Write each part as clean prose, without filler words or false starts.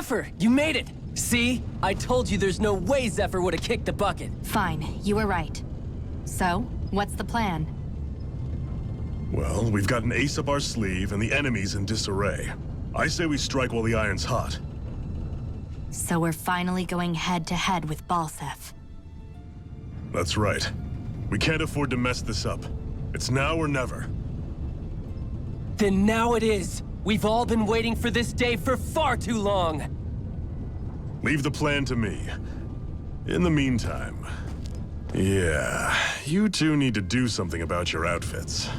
Zephyr, you made it! See? I told you there's no way Zephyr would have kicked the bucket. Fine, you were right. So, what's the plan? Well, we've got an ace up our sleeve and the enemy's in disarray. I say we strike while the iron's hot. So we're finally going head-to-head with Balseph. That's right. We can't afford to mess this up. It's now or never. Then now it is! We've all been waiting for this day for far too long! Leave the plan to me. In the meantime... yeah, you two need to do something about your outfits.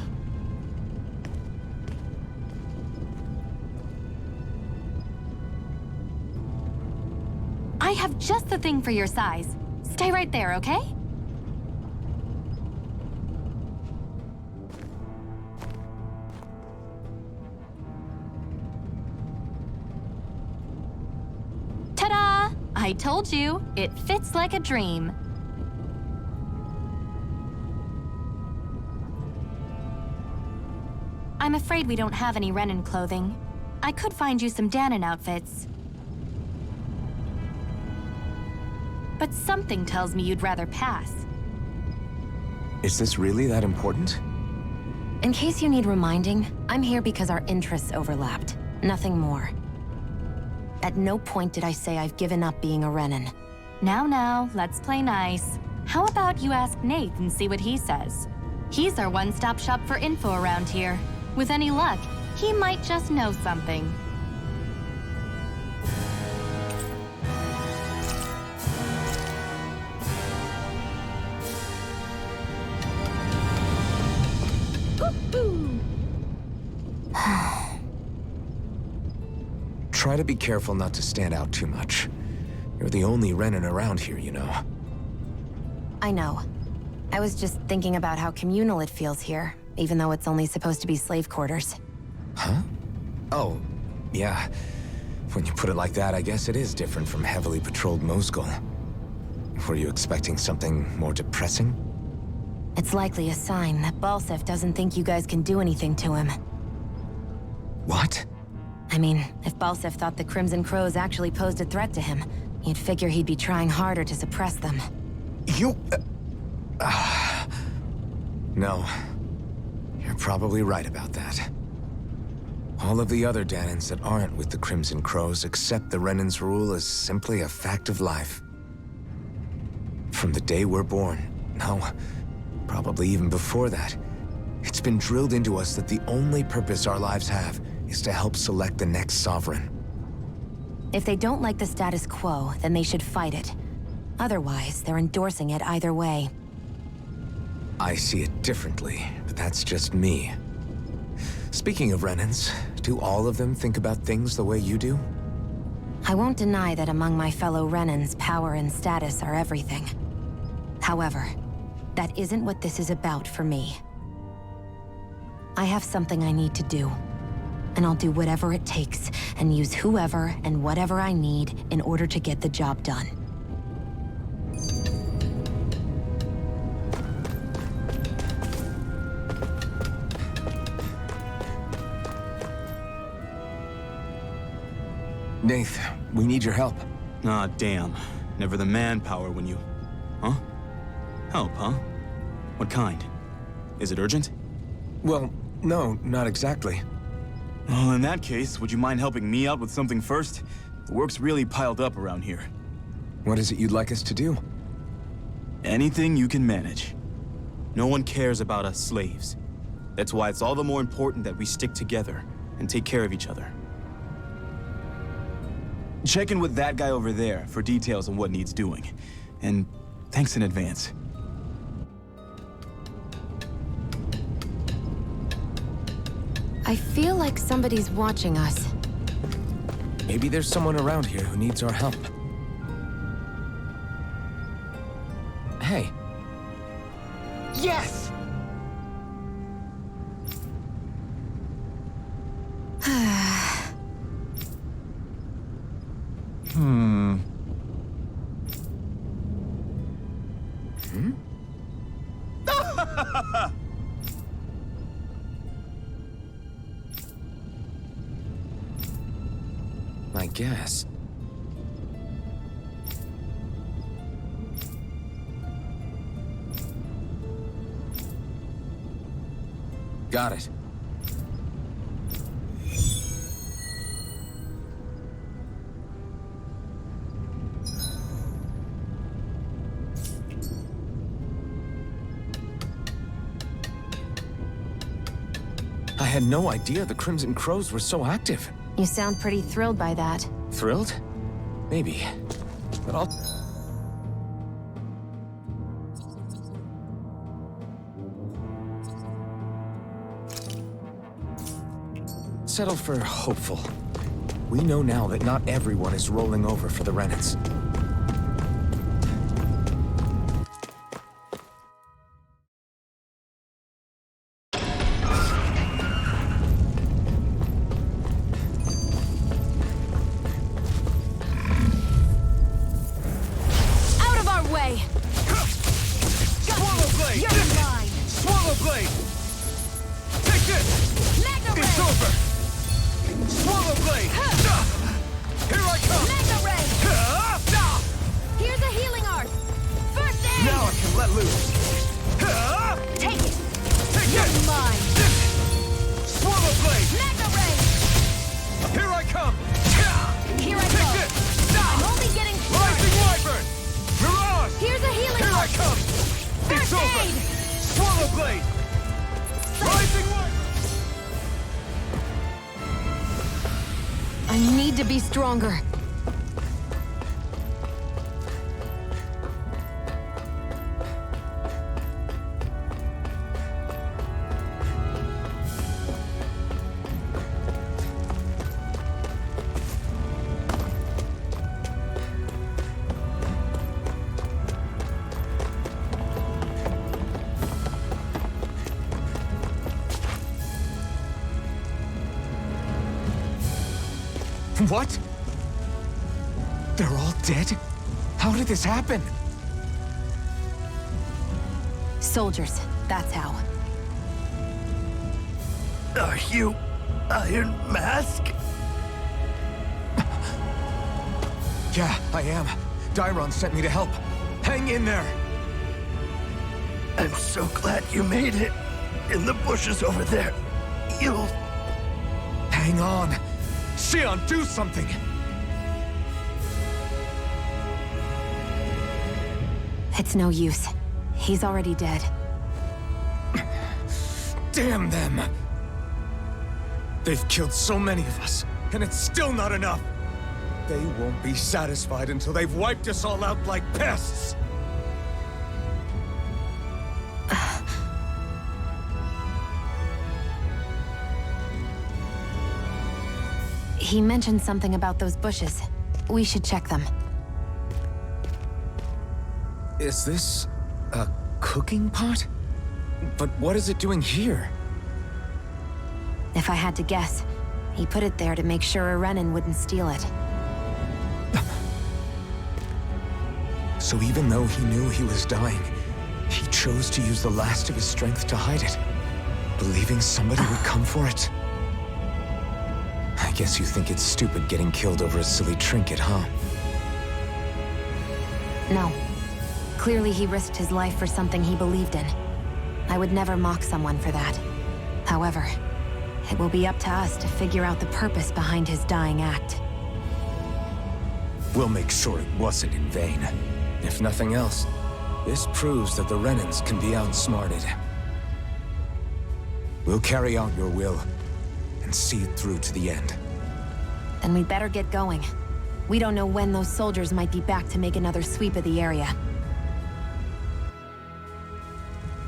I have just the thing for your size. Stay right there, okay? Ta-da! I told you, it fits like a dream. I'm afraid we don't have any Renan clothing. I could find you some Danon outfits. But something tells me you'd rather pass. Is this really that important? In case you need reminding, I'm here because our interests overlapped. Nothing more. At no point did I say I've given up being a Renan. Now, let's play nice. How about you ask Nate and see what he says? He's our one-stop shop for info around here. With any luck, he might just know something. Try to be careful not to stand out too much. You're the only Renan around here, you know. I know. I was just thinking about how communal it feels here, even though it's only supposed to be slave quarters. Huh? Oh, yeah. When you put it like that, I guess it is different from heavily patrolled Mosgul. Were you expecting something more depressing? It's likely a sign that Balseph doesn't think you guys can do anything to him. What? I mean, if Balseph thought the Crimson Crows actually posed a threat to him, you'd figure he'd be trying harder to suppress them. You... No. You're probably right about that. All of the other Danons that aren't with the Crimson Crows accept the Renan's rule as simply a fact of life. From the day we're born, no, probably even before that, it's been drilled into us that the only purpose our lives have is to help select the next sovereign. If they don't like the status quo, then they should fight it. Otherwise, they're endorsing it either way. I see it differently, but that's just me. Speaking of Renans, do all of them think about things the way you do? I won't deny that among my fellow Renans, power and status are everything. However, that isn't what this is about for me. I have something I need to do, and I'll do whatever it takes and use whoever and whatever I need in order to get the job done. Nath, we need your help. Ah, damn. Never the manpower when you... Huh? Help, huh? What kind? Is it urgent? Well, no, not exactly. Well, in that case, would you mind helping me out with something first? The work's really piled up around here. What is it you'd like us to do? Anything you can manage. No one cares about us slaves. That's why it's all the more important that we stick together and take care of each other. Check in with that guy over there for details on what needs doing. And thanks in advance. I feel like somebody's watching us. Maybe there's someone around here who needs our help. Hey. Yes! I guess. Got it. I had no idea the Crimson Crows were so active. You sound pretty thrilled by that. Thrilled? Maybe. But I'll... settle for hopeful. We know now that not everyone is rolling over for the Renans. Out of our way! Swallow Blade! You're mine! Swallow Blade! Take this! Mega It's Ray! over! Swallow Blade! Here I come! Mega Ray! Here's a healing art! First aid! Now I can let loose! Take it! Take You're this! mine! Swallow Blade! Mega Ray! Here I come! Here I Take go! this! I'm only getting Rising started! Wyvern! Mirage! Here's a healing Here I art! come! It's First over! aid! Swallow Blade! Rising Wyvern! I need to be stronger. What? They're all dead? How did this happen? Soldiers, that's how. Are you Iron Mask? Yeah, I am. Dairon sent me to help. Hang in there! I'm so glad you made it. In the bushes over there. You'll... Hang on! Xion, do something! It's no use. He's already dead. Damn them! They've killed so many of us, and it's still not enough! They won't be satisfied until they've wiped us all out like pests! He mentioned something about those bushes. We should check them. Is this a cooking pot? But what is it doing here? If I had to guess, he put it there to make sure a Renan wouldn't steal it. So even though he knew he was dying, he chose to use the last of his strength to hide it, believing somebody would come for it. I guess you think it's stupid getting killed over a silly trinket, huh? No. Clearly he risked his life for something he believed in. I would never mock someone for that. However, it will be up to us to figure out the purpose behind his dying act. We'll make sure it wasn't in vain. If nothing else, this proves that the Renans can be outsmarted. We'll carry out your will, and see it through to the end. Then we'd better get going. We don't know when those soldiers might be back to make another sweep of the area.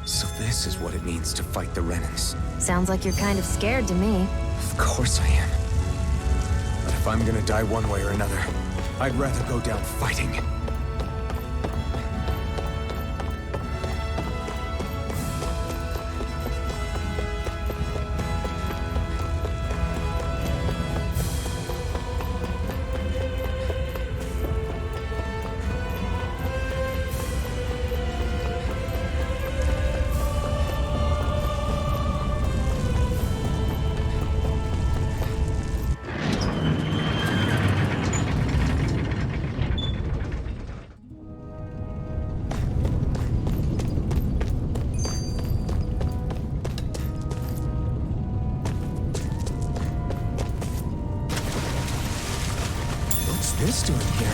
So this is what it means to fight the Renans. Sounds like you're kind of scared to me. Of course I am. But if I'm gonna die one way or another, I'd rather go down fighting. this doing here?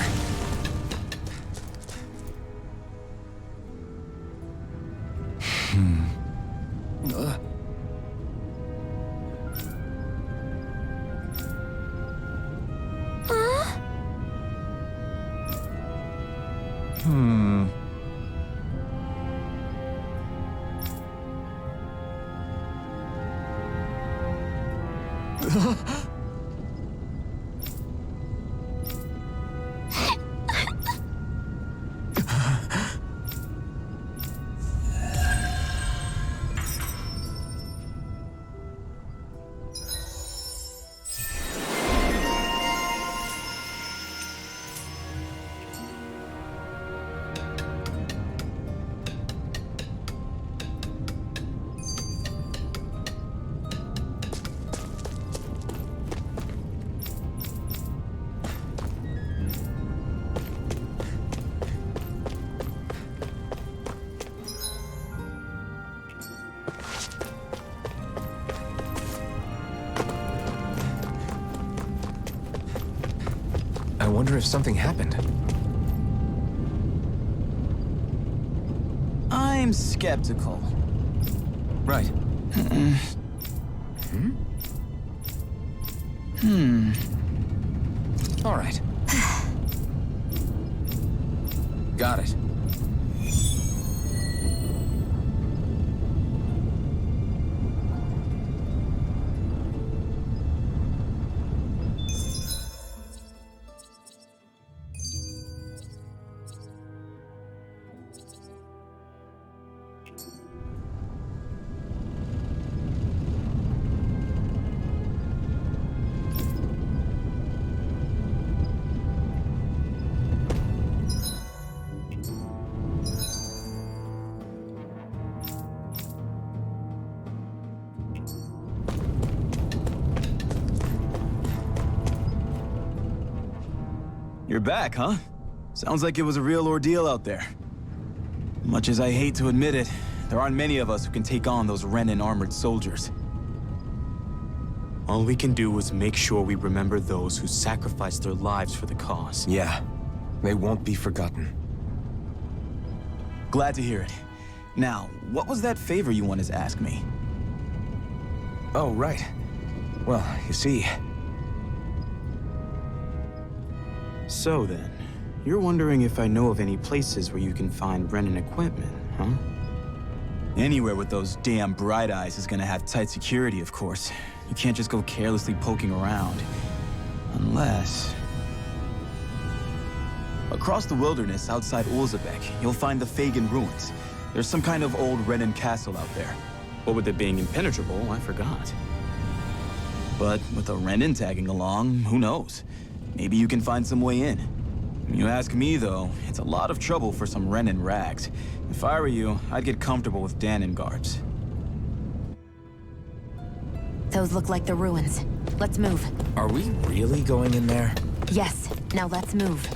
I wonder if something happened. I'm skeptical. Right. All right. Got it. You're back, huh? Sounds like it was a real ordeal out there. Much as I hate to admit it, there aren't many of us who can take on those Renan armored soldiers. All we can do is make sure we remember those who sacrificed their lives for the cause. Yeah. They won't be forgotten. Glad to hear it. Now, what was that favor you wanted to ask me? Oh, right. Well, you see... So then, you're wondering if I know of any places where you can find Renan equipment, huh? Anywhere with those damn bright eyes is gonna have tight security, of course. You can't just go carelessly poking around. Unless... Across the wilderness outside Ulzebek, you'll find the Fagan ruins. There's some kind of old Renan castle out there. But with it being impenetrable, I forgot. But with a Renan tagging along, who knows? Maybe you can find some way in. You ask me, though, it's a lot of trouble for some Renan rags. If I were you, I'd get comfortable with Danon guards. Those look like the ruins. Let's move. Are we really going in there? Yes, now let's move.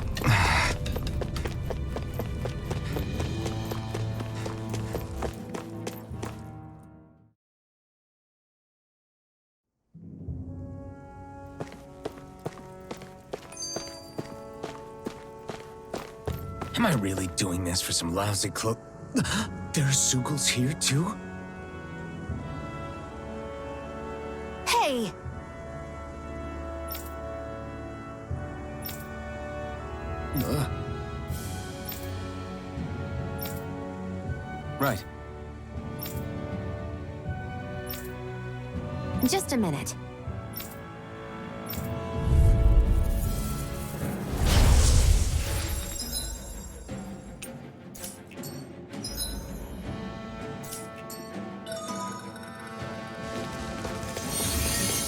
Am I really doing this for some lousy cloak? There are Zeugles here, too? Hey! Right. Just a minute.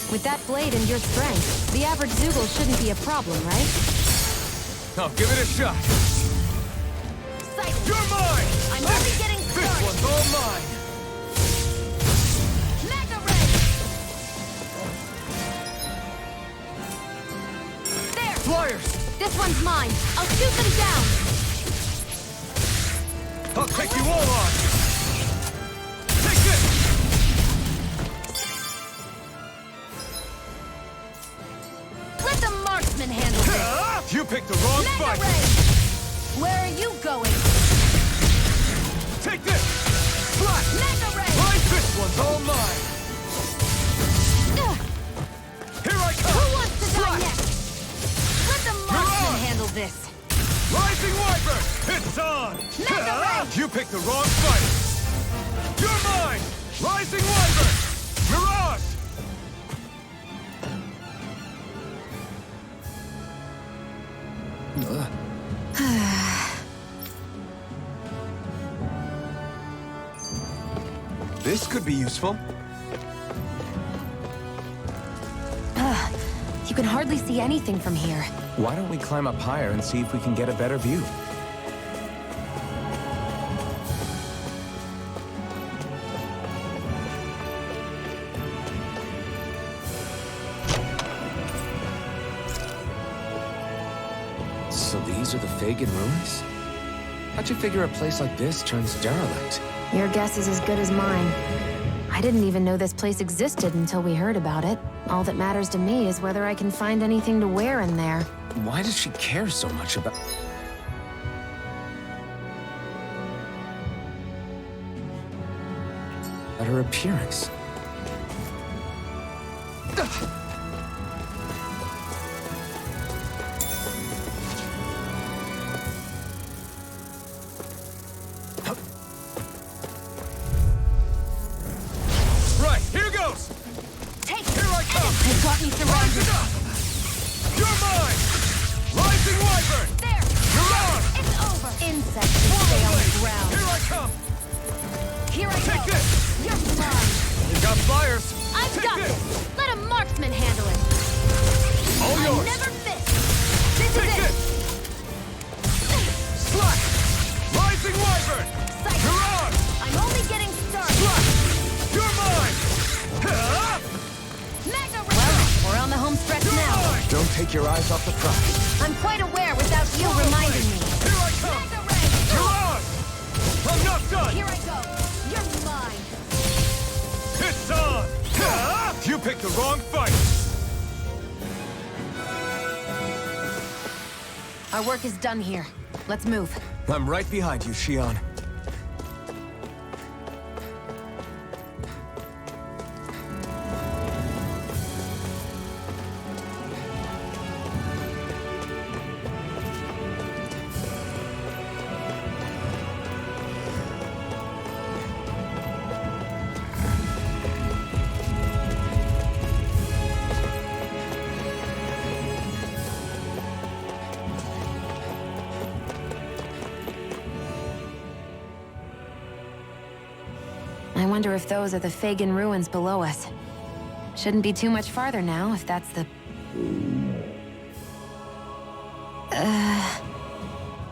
With that blade and your strength, the average Zeugle shouldn't be a problem, right? I'll give it a shot. Silence! You're mine! I'm only getting started! This one's all mine! Mega Ray! There! Flyers! This one's mine! I'll shoot them down! I'll take you all on! Take this! Let the marksman handle this! You picked the fight! Where are you going? Take this! Slash! Mega Ray! Right, this one's all mine! Here I come! Who wants to die next? Let the marksman on! handle this. Rising Wyvern! It's on! Mega Ray! You picked the wrong fight! You're mine! Rising Wyvern! Mirage! This could be useful. You can hardly see anything from here. Why don't we climb up higher and see if we can get a better view? So these are the Fagin ruins? How'd you figure a place like this turns derelict? Your guess is as good as mine. I didn't even know this place existed until we heard about it. All that matters to me is whether I can find anything to wear in there. Why does she care so much about... her appearance? Right, here goes! Take Here I come! They've got me surrounded. Rise it up! You're mine! Rising Wyvern! There! Mirage! It's over! Insects will stay on the ground. Here I come! Here I Take go! this! You're mine! You got fires! I've Take got this! this! Let a marksman handle it! All I yours! never miss! This Take is this! it! Slash! Rising Wyvern! Psycho! Mirage! I'm only getting started! Slash! You're mine! Ha! Mega Ray! Well, we're on the home stretch You're now. mine! Don't take your eyes off the prize. I'm quite aware without you reminding me. Here I come! Mega Ray! Mirage! I'm not done! Here I go! You're mine! It's on! Ha! You picked the wrong fight! Our work is done here. Let's move. I'm right behind you, Shion. I wonder if those are the Fagin ruins below us. Shouldn't be too much farther now, if that's the...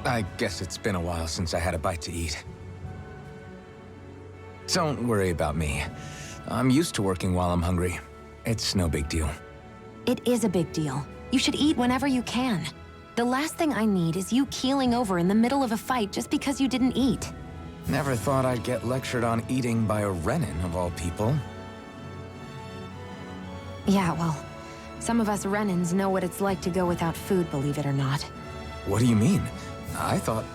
I guess it's been a while since I had a bite to eat. Don't worry about me. I'm used to working while I'm hungry. It's no big deal. It is a big deal. You should eat whenever you can. The last thing I need is you keeling over in the middle of a fight just because you didn't eat. Never thought I'd get lectured on eating by a Renin, of all people. Yeah, well, some of us Renins know what it's like to go without food, believe it or not. What do you mean? I thought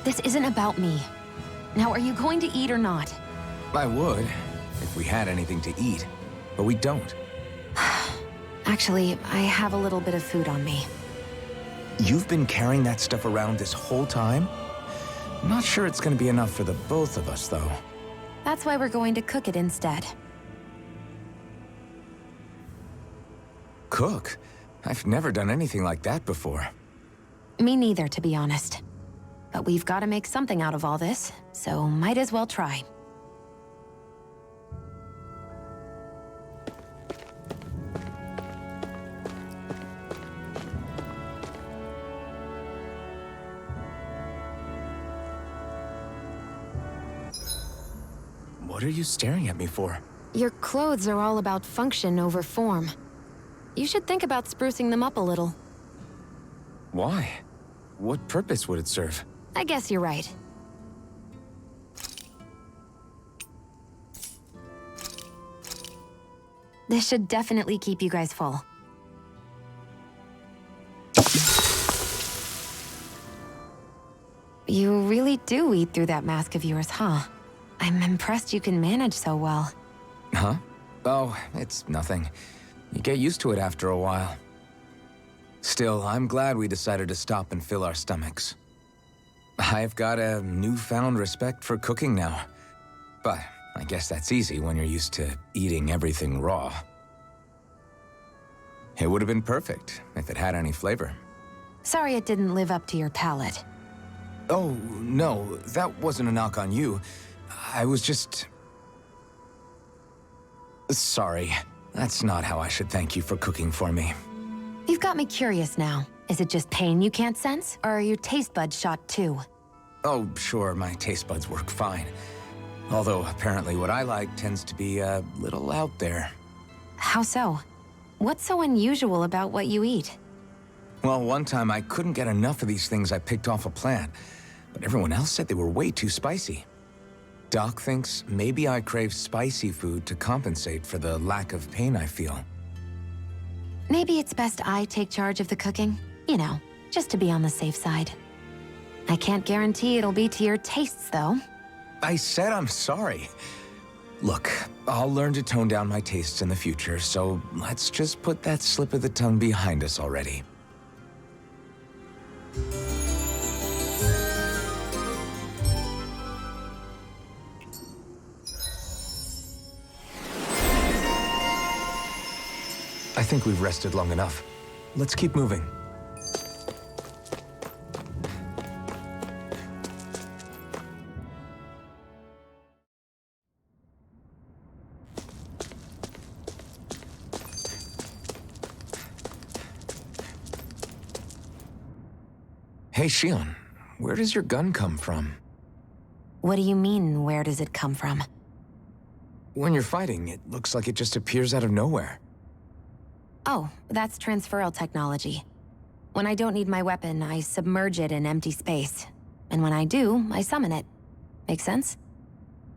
This isn't about me. Now, are you going to eat or not? I would, if we had anything to eat. But we don't. Actually, I have a little bit of food on me. You've been carrying that stuff around this whole time? Not sure it's gonna be enough for the both of us, though. That's why we're going to cook it instead. Cook? I've never done anything like that before. Me neither, to be honest. But we've got to make something out of all this, so might as well try. What are you staring at me for? Your clothes are all about function over form. You should think about sprucing them up a little. Why? What purpose would it serve? I guess you're right. This should definitely keep you guys full. really do eat through that mask of yours, huh? I'm impressed you can manage so well. Huh? Oh, it's nothing. You get used to it after a while. Still, I'm glad we decided to stop and fill our stomachs. I've got a newfound respect for cooking now. But I guess that's easy when you're used to eating everything raw. It would have been perfect if it had any flavor. Sorry it didn't live up to your palate. Oh, no, that wasn't a knock on you. I was just... Sorry. That's not how I should thank you for cooking for me. You've got me curious now. Is it just pain you can't sense, or are your taste buds shot too? Oh, sure, my taste buds work fine. Although, apparently what I like tends to be a little out there. How so? What's so unusual about what you eat? Well, one time I couldn't get enough of these things I picked off a plant, but everyone else said they were way too spicy. Doc thinks maybe I crave spicy food to compensate for the lack of pain I feel. Maybe it's best I take charge of the cooking. You know, just to be on the safe side. I can't guarantee it'll be to your tastes, though. I said I'm sorry. Look, I'll learn to tone down my tastes in the future, so let's just put that slip of the tongue behind us already. I think we've rested long enough. Let's keep moving. Hey, Shion, where does your gun come from? What do you mean, where does it come from? When you're fighting, it looks like it just appears out of nowhere. Oh, that's transferal technology. When I don't need my weapon, I submerge it in empty space. And when I do, I summon it. Make sense?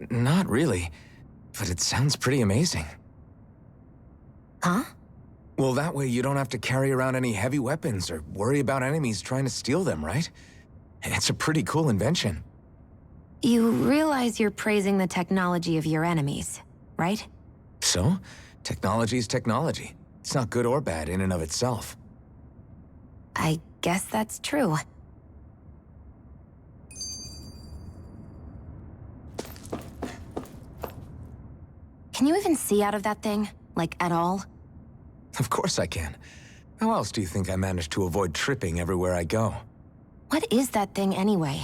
Not really, but it sounds pretty amazing. Huh? Well, that way you don't have to carry around any heavy weapons or worry about enemies trying to steal them, right? It's a pretty cool invention. You realize you're praising the technology of your enemies, right? So, technology's technology. It's not good or bad in and of itself. I guess that's true. Can you even see out of that thing? Like, at all? Of course I can. How else do you think I managed to avoid tripping everywhere I go? What is that thing anyway?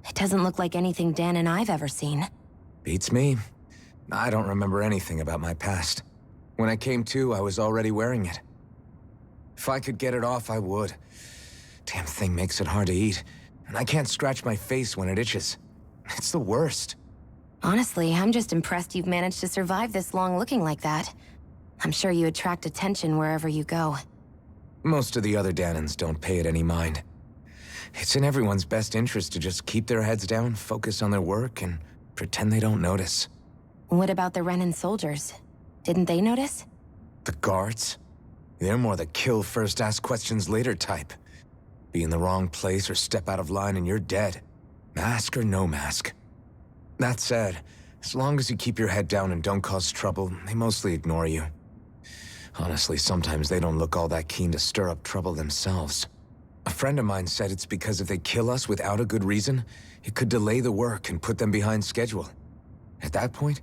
It doesn't look like anything Dan and I've ever seen. Beats me. I don't remember anything about my past. When I came to, I was already wearing it. If I could get it off, I would. Damn thing makes it hard to eat, and I can't scratch my face when it itches. It's the worst. Honestly, I'm just impressed you've managed to survive this long looking like that. I'm sure you attract attention wherever you go. Most of the other Danans don't pay it any mind. It's in everyone's best interest to just keep their heads down, focus on their work, and pretend they don't notice. What about the Renan soldiers? Didn't they notice? The guards? They're more the kill first, ask questions later type. Be in the wrong place or step out of line and you're dead. Mask or no mask. That said, as long as you keep your head down and don't cause trouble, they mostly ignore you. Honestly, sometimes they don't look all that keen to stir up trouble themselves. A friend of mine said it's because if they kill us without a good reason, it could delay the work and put them behind schedule. At that point,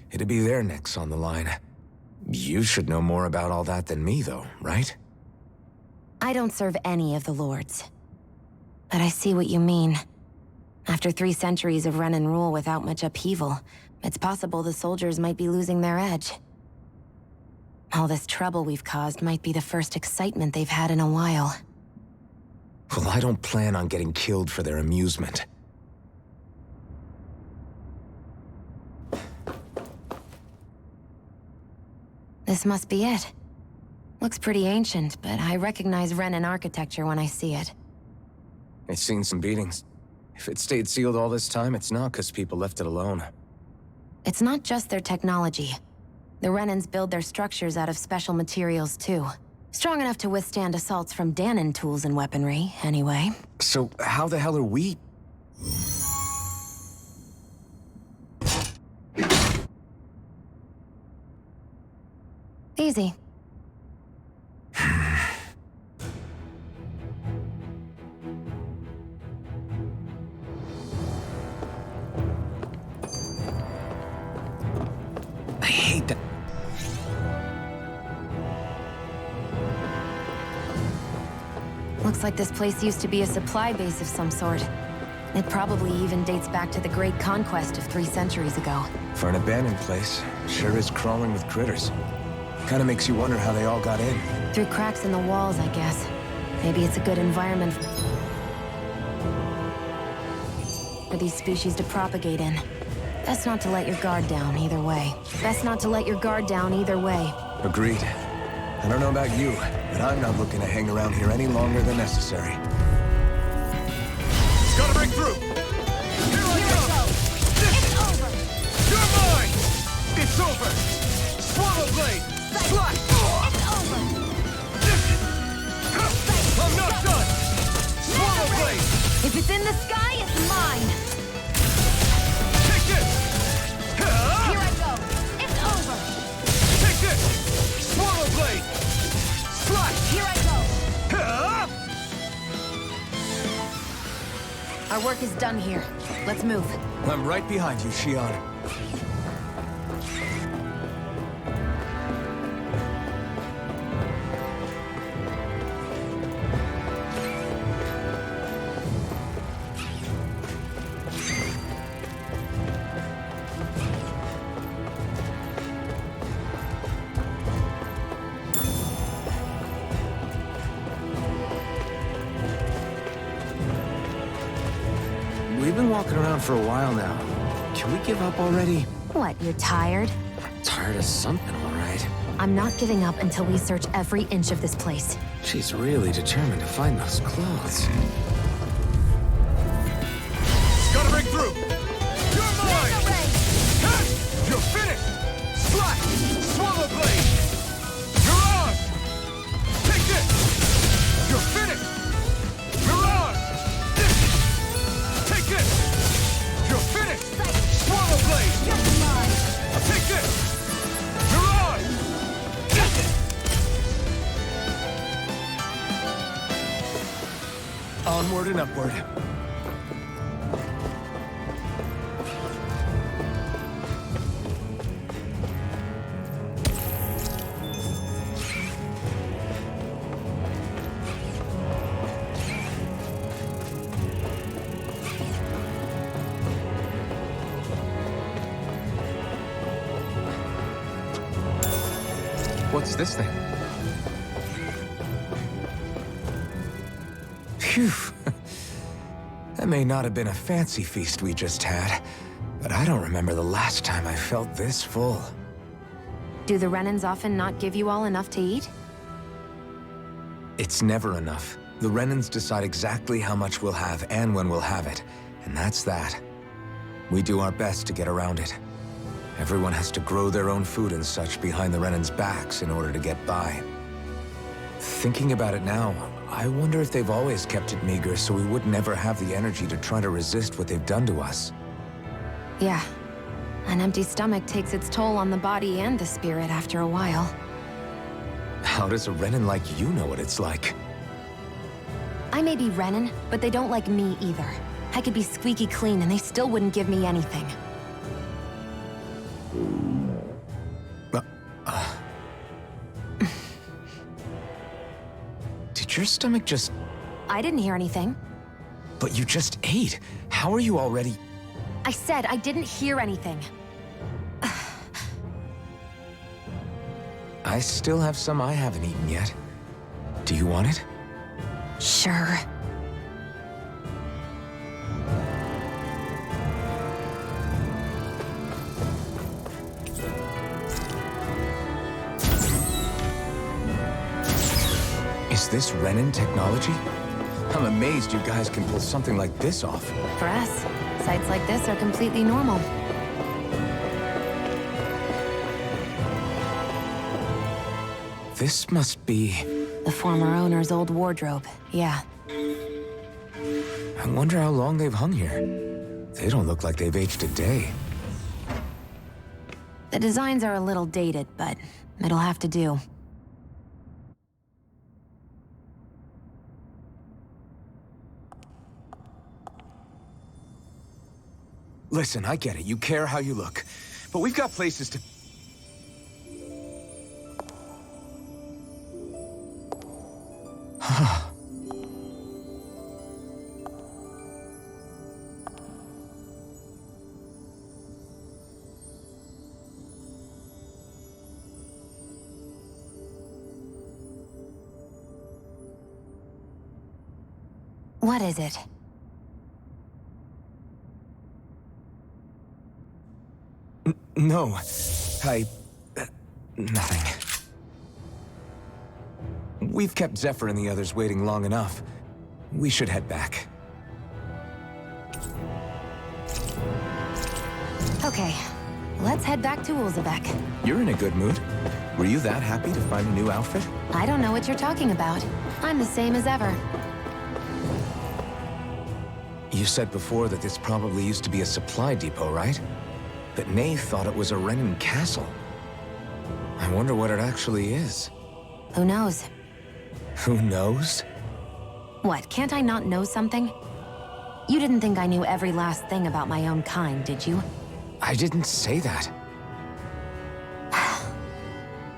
it'd be their necks on the line. You should know more about all that than me, though, right? I don't serve any of the lords. But I see what you mean. After 3 centuries of Renan rule without much upheaval, it's possible the soldiers might be losing their edge. All this trouble we've caused might be the first excitement they've had in a while. Well, I don't plan on getting killed for their amusement. This must be it. Looks pretty ancient, but I recognize Renan architecture when I see it. It's seen some beatings. If it stayed sealed all this time, it's not because people left it alone. It's not just their technology. The Renans build their structures out of special materials, too. Strong enough to withstand assaults from Danan tools and weaponry, anyway. So how the hell are we... easy. I hate that. Looks like this place used to be a supply base of some sort. It probably even dates back to the Great Conquest of 3 centuries ago. For an abandoned place, sure is crawling with critters. Kinda makes you wonder how they all got in. Through cracks in the walls, I guess. Maybe it's a good environment for these species to propagate in. Best not to let your guard down either way. Best not to let your guard down either way. Agreed. I don't know about you, but I'm not looking to hang around here any longer than necessary. Gotta break through! Here I come! It's over! You're mine! It's over! Swallow blade! Slash! It's over! I'm not done! Swallow blade! If it's in the sky, it's mine! Take this! Here I go! It's over! Take this! Swallow blade! Slash! Here I go! Our work is done here. Let's move. I'm right behind you, Shion. We've been walking around for a while now. Can we give up already? What, you're tired? Tired of something, all right. I'm not giving up until we search every inch of this place. She's really determined to find those clothes. Gotta break through! You're mine! Ha! You're finished! Slash! Swallow blade! Mirage! Take this! You're finished! Mirage! Take this! You're finished! Swallow blade! Take this! Mirage! Onward and upward. What's this thing? Phew. That may not have been a fancy feast we just had, but I don't remember the last time I felt this full. Do the Renans often not give you all enough to eat? It's never enough. The Renans decide exactly how much we'll have and when we'll have it, and that's that. We do our best to get around it. Everyone has to grow their own food and such behind the Renans' backs in order to get by. Thinking about it now, I wonder if they've always kept it meager so we would never have the energy to try to resist what they've done to us. Yeah. An empty stomach takes its toll on the body and the spirit after a while. How does a Renan like you know what it's like? I may be Renan, but they don't like me either. I could be squeaky clean and they still wouldn't give me anything. Did your stomach just... I didn't hear anything. But you just ate. How are you already... I said I didn't hear anything. I still have some I haven't eaten yet. Do you want it? Sure. Is this Renan technology? I'm amazed you guys can pull something like this off. For us, sites like this are completely normal. This must be... The former owner's old wardrobe, yeah. I wonder how long they've hung here. They don't look like they've aged a day. The designs are a little dated, but it'll have to do. Listen, I get it. You care how you look. But we've got places to... What is it? No. Nothing. We've kept Zephyr and the others waiting long enough. We should head back. Okay, let's head back to Ulzebek. You're in a good mood. Were you that happy to find a new outfit? I don't know what you're talking about. I'm the same as ever. You said before that this probably used to be a supply depot, right? But Nave thought it was a Renan castle. I wonder what it actually is. Who knows? Who knows? What, can't I not know something? You didn't think I knew every last thing about my own kind, did you? I didn't say that.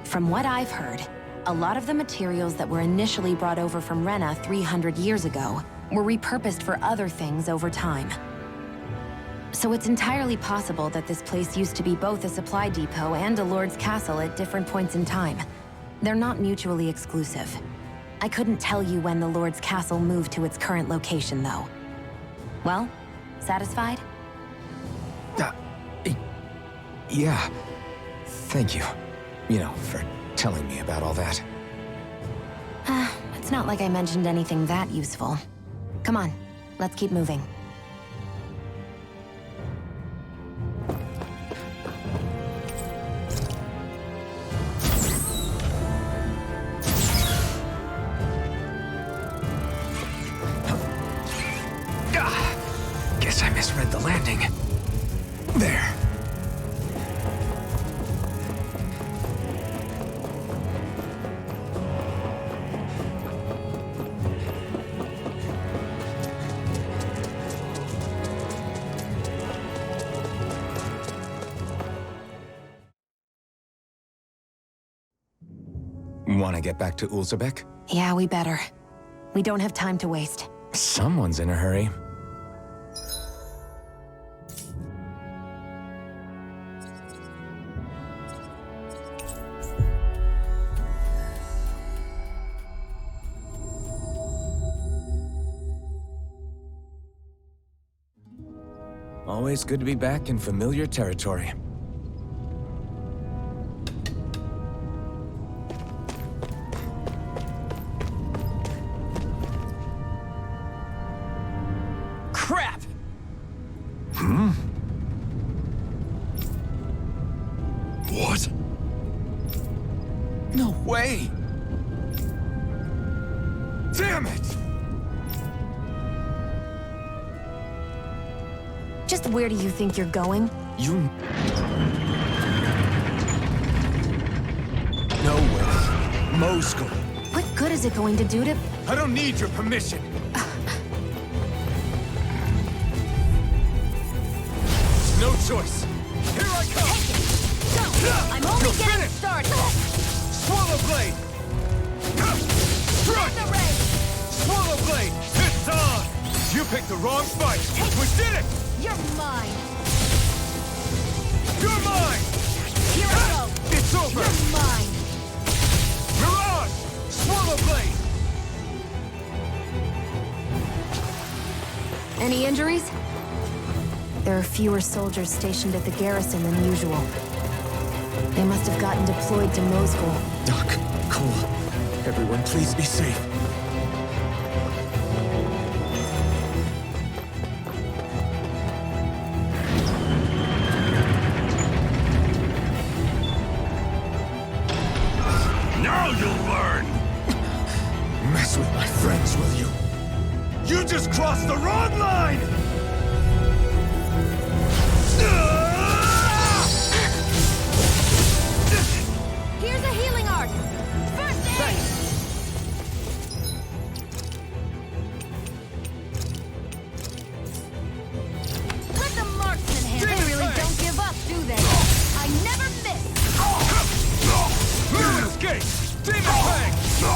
From what I've heard, a lot of the materials that were initially brought over from Rena 300 years ago were repurposed for other things over time. So it's entirely possible that this place used to be both a supply depot and a lord's castle at different points in time. They're not mutually exclusive. I couldn't tell you when the lord's castle moved to its current location, though. Well, satisfied? Yeah. Thank you. You know, for telling me about all that. It's not like I mentioned anything that useful. Come on, let's keep moving. Guess I misread the landing. There. Want to get back to Ulzebek? Yeah, we better. We don't have time to waste. Someone's in a hurry. Always good to be back in familiar territory. Crap! What? No way! Damn it! Just where do you think you're going? You... Nowhere. Moscow. What good is it going to do to... I don't need your permission. No choice. Here I come. Go! I'm only getting started! Swallow blade. Strike. Swallow blade. It's on. You picked the wrong fight. We did it. You're mine! You're mine. Here I go! It's over. You're mine! Mirage. Swallow blade. Any injuries? There are fewer soldiers stationed at the garrison than usual. They must have gotten deployed to Moscow. Doc, Cole, everyone please be safe. Now you'll learn! Mess with my friends, will you? You just crossed the wrong line. escape! Demon Fang!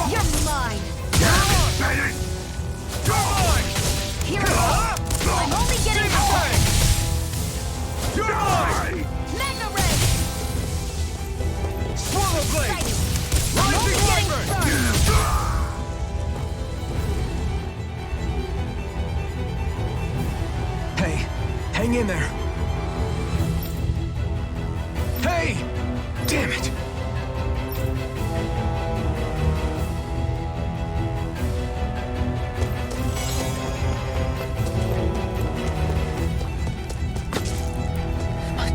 You're mine! You're mine! Here I go! I'm only getting Demon Fang! You're mine! Mega Ray! Swallow Blade! I'm only Rising getting Wyvern! started! Hey, hang in there. Hey! Damn it!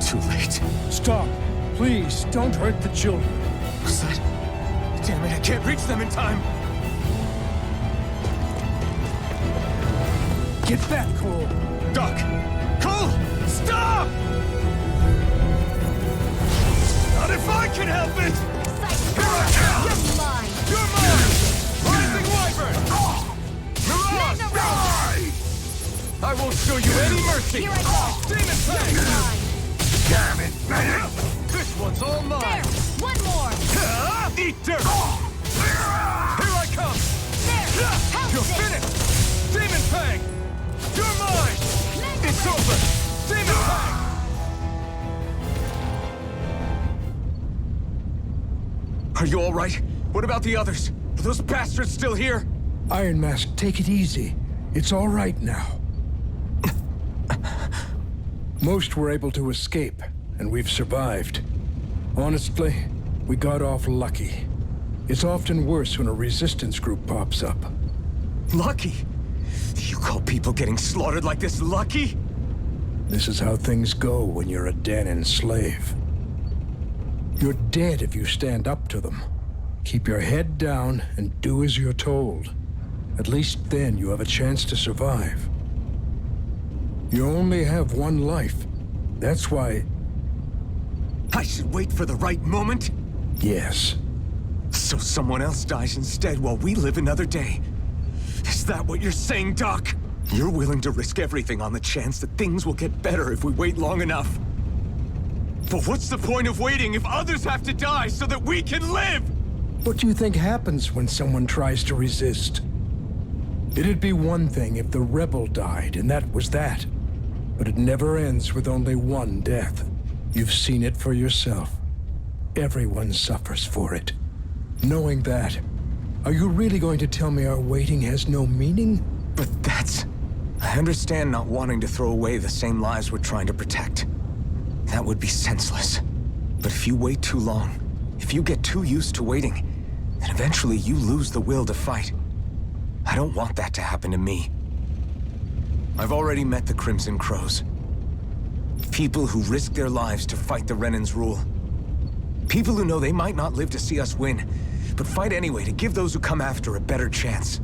Too late. Stop. Please, don't hurt the children. What's that? Damn it, I can't reach them in time. Get back, Cole. Doc! Cole! Stop! Not if I can help it! Here I come! You're mine! You're mine! Rising Wyvern! Mirage! Mega Ray! I won't show you any mercy! Here I go! Demon Fang! Mine! Damn it! This one's all mine! There! One more! Eat dirt! Here I come! There! How's You're this? finished! Demon Fang! You're mine! Mega It's Ray! over! Demon Fang! Are you all right? What about the others? Are those bastards still here? Iron Mask, take it easy. It's all right now. Most were able to escape, and we've survived. Honestly, we got off lucky. It's often worse when a resistance group pops up. Lucky? You call people getting slaughtered like this lucky? This is how things go when you're a Danan slave. You're dead if you stand up to them. Keep your head down and do as you're told. At least then you have a chance to survive. You only have one life. That's why, I should wait for the right moment? yes. So someone else dies instead while we live another day. Is that what you're saying, Doc? You're willing to risk everything on the chance that things will get better if we wait long enough. But what's the point of waiting if others have to die so that we can live? What do you think happens when someone tries to resist? It'd be one thing if the rebel died, and that was that. But it never ends with only one death. You've seen it for yourself. Everyone suffers for it. Knowing that, are you really going to tell me our waiting has no meaning? But that's... I understand not wanting to throw away the same lives we're trying to protect. That would be senseless. But if you wait too long, if you get too used to waiting, then eventually you lose the will to fight. I don't want that to happen to me. I've already met the Crimson Crows. People who risk their lives to fight the Renan's rule. People who know they might not live to see us win, but fight anyway to give those who come after a better chance.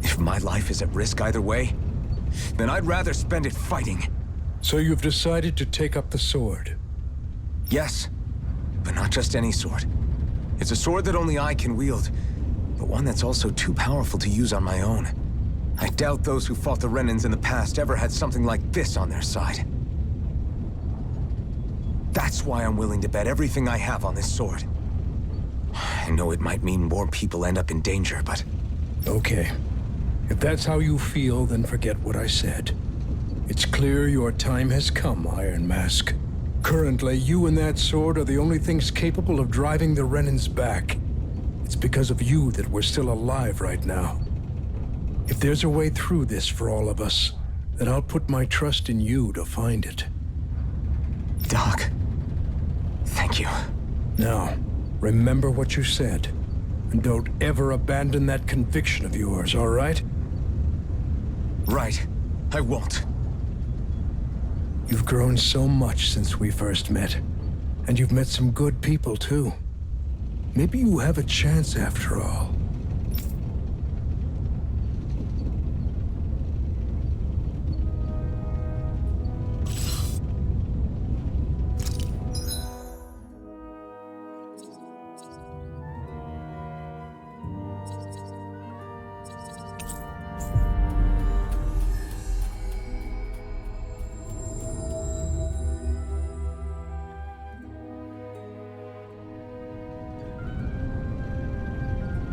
If my life is at risk either way, then I'd rather spend it fighting. So you've decided to take up the sword. Yes, but not just any sword. It's a sword that only I can wield, but one that's also too powerful to use on my own. I doubt those who fought the Renans in the past ever had something like this on their side. That's why I'm willing to bet everything I have on this sword. I know it might mean more people end up in danger, but... Okay. If that's how you feel, then forget what I said. It's clear your time has come, Iron Mask. Currently, you and that sword are the only things capable of driving the Renans back. It's because of you that we're still alive right now. If there's a way through this for all of us, then I'll put my trust in you to find it. Doc, thank you. Now, remember what you said. And don't ever abandon that conviction of yours, all right? Right, I won't. You've grown so much since we first met. And you've met some good people, too. Maybe you have a chance after all.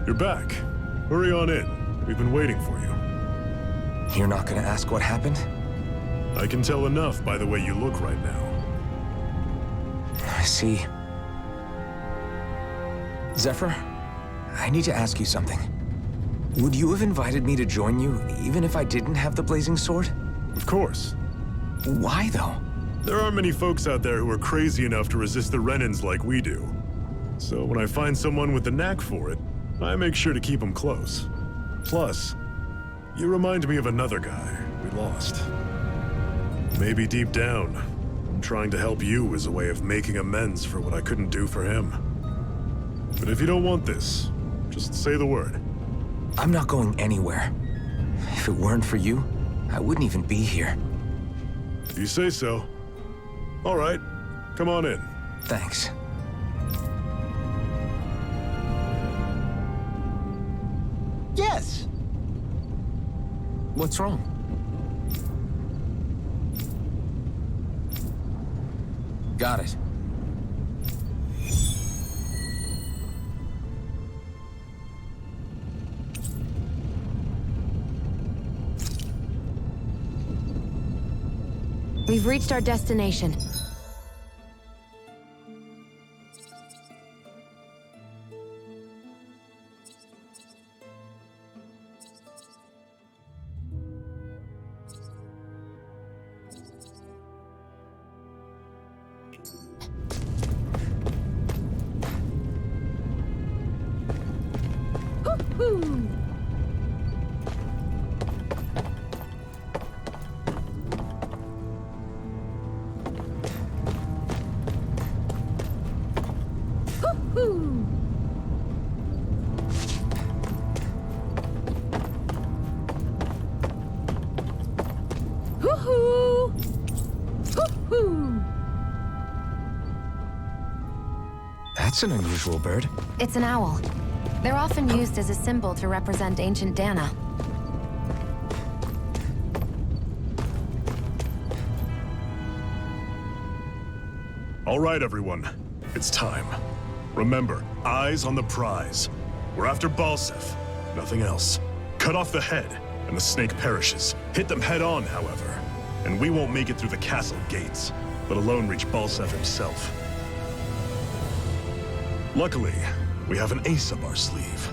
You're back. Hurry on in. We've been waiting for you. You're not gonna ask what happened? I can tell enough by the way you look right now. I see. Zephyr, I need to ask you something. Would you have invited me to join you, even if I didn't have the blazing sword? Of course. Why, though? There aren't many folks out there who are crazy enough to resist the Renans like we do. So when I find someone with the knack for it, I make sure to keep them close. Plus, you remind me of another guy we lost. Maybe deep down, trying to help you is a way of making amends for what I couldn't do for him. But if you don't want this, just say the word. I'm not going anywhere. If it weren't for you, I wouldn't even be here. If you say so. All right, come on in. Thanks. Yes! What's wrong? Got it. We've reached our destination. That's an unusual bird. It's an owl. They're often used as a symbol to represent ancient Dana. All right, everyone. It's time. Remember, eyes on the prize. We're after Balseph, nothing else. Cut off the head, and the snake perishes. Hit them head on, however, and we won't make it through the castle gates, let alone reach Balseph himself. Luckily, we have an ace up our sleeve.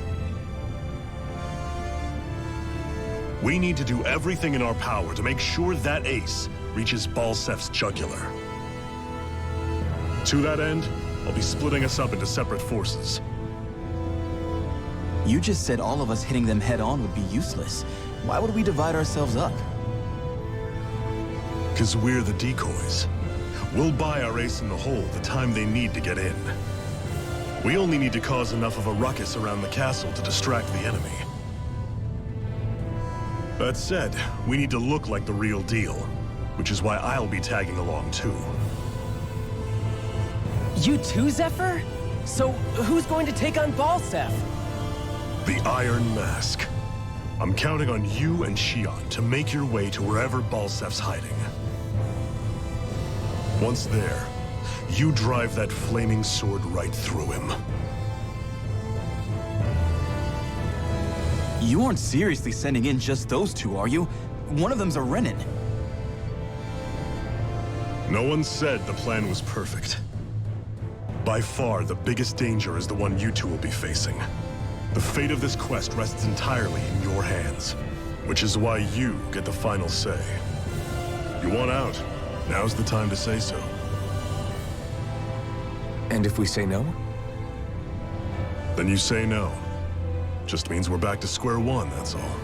We need to do everything in our power to make sure that ace reaches Balseph's jugular. To that end, I'll be splitting us up into separate forces. You just said all of us hitting them head-on would be useless. Why would we divide ourselves up? 'Cause we're the decoys. We'll buy our ace in the hole the time they need to get in. We only need to cause enough of a ruckus around the castle to distract the enemy. That said, we need to look like the real deal, which is why I'll be tagging along too. You too, Zephyr? So who's going to take on Balseph? The Iron Mask. I'm counting on you and Xion to make your way to wherever Balseph's hiding. Once there, you drive that flaming sword right through him. You aren't seriously sending in just those two, are you? One of them's a Renan. No one said the plan was perfect. By far, the biggest danger is the one you two will be facing. The fate of this quest rests entirely in your hands, which is why you get the final say. You want out? Now's the time to say so. And if we say no? Then you say no. Just means we're back to square one, that's all.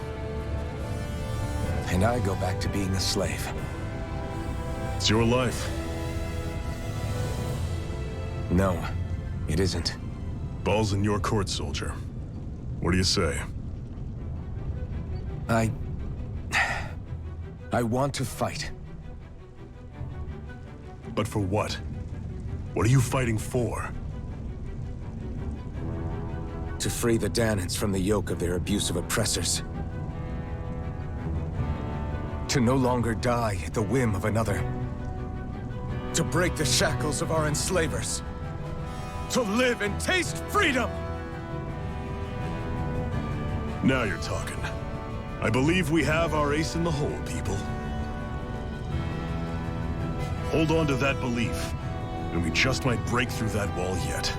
And I go back to being a slave. It's your life. No, it isn't. Ball's in your court, soldier. What do you say? I want to fight. But for what? What are you fighting for? To free the Danans from the yoke of their abusive oppressors. To no longer die at the whim of another. To break the shackles of our enslavers. To live and taste freedom! Now you're talking. I believe we have our ace in the hole, people. Hold on to that belief, and we just might break through that wall yet.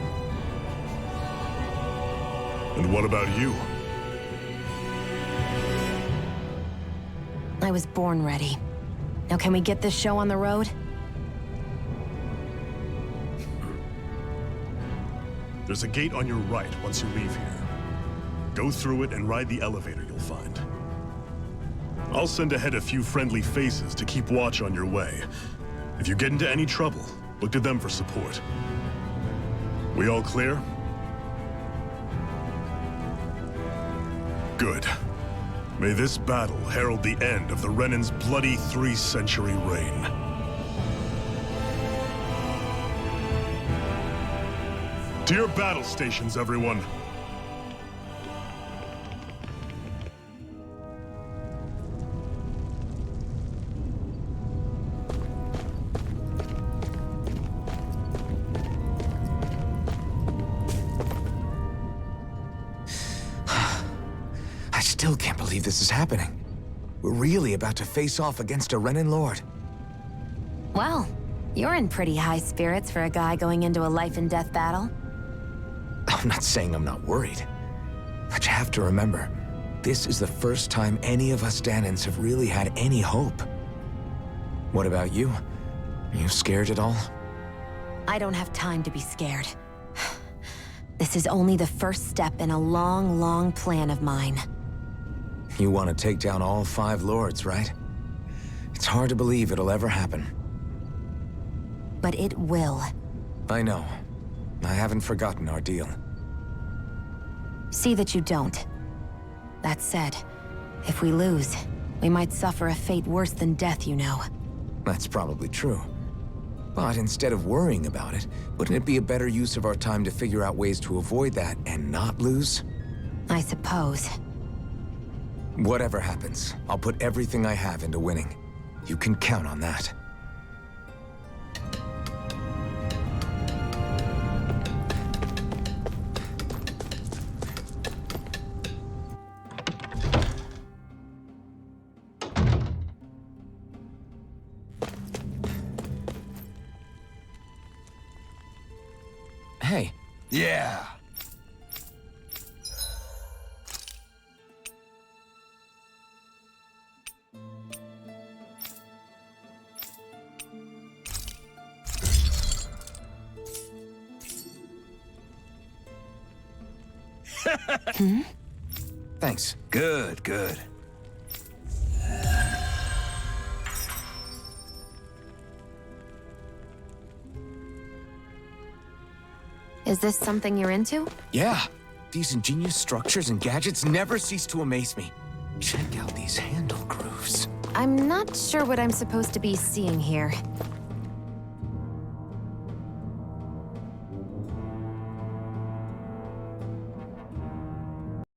And what about you? I was born ready. Now can we get this show on the road? There's a gate on your right once you leave here. Go through it and ride the elevator you'll find. I'll send ahead a few friendly faces to keep watch on your way. If you get into any trouble, look to them for support. We all clear? Good. May this battle herald the end of the Renan's bloody 3-century reign. To your battle stations, everyone. I still can't believe this is happening. We're really about to face off against a Renan Lord. Well, you're in pretty high spirits for a guy going into a life-and-death battle. I'm not saying I'm not worried. But you have to remember, this is the first time any of us Danans have really had any hope. What about you? Are you scared at all? I don't have time to be scared. This is only the first step in a long, long plan of mine. You want to take down all 5 lords, right? It's hard to believe it'll ever happen. But it will. I know. I haven't forgotten our deal. See that you don't. That said, if we lose, we might suffer a fate worse than death, you know. That's probably true. But instead of worrying about it, wouldn't it be a better use of our time to figure out ways to avoid that and not lose? I suppose. Whatever happens, I'll put everything I have into winning. You can count on that. Hey. Yeah. Thanks. Good, good. Is this something you're into? Yeah. These ingenious structures and gadgets never cease to amaze me. Check out these handle grooves. I'm not sure what I'm supposed to be seeing here.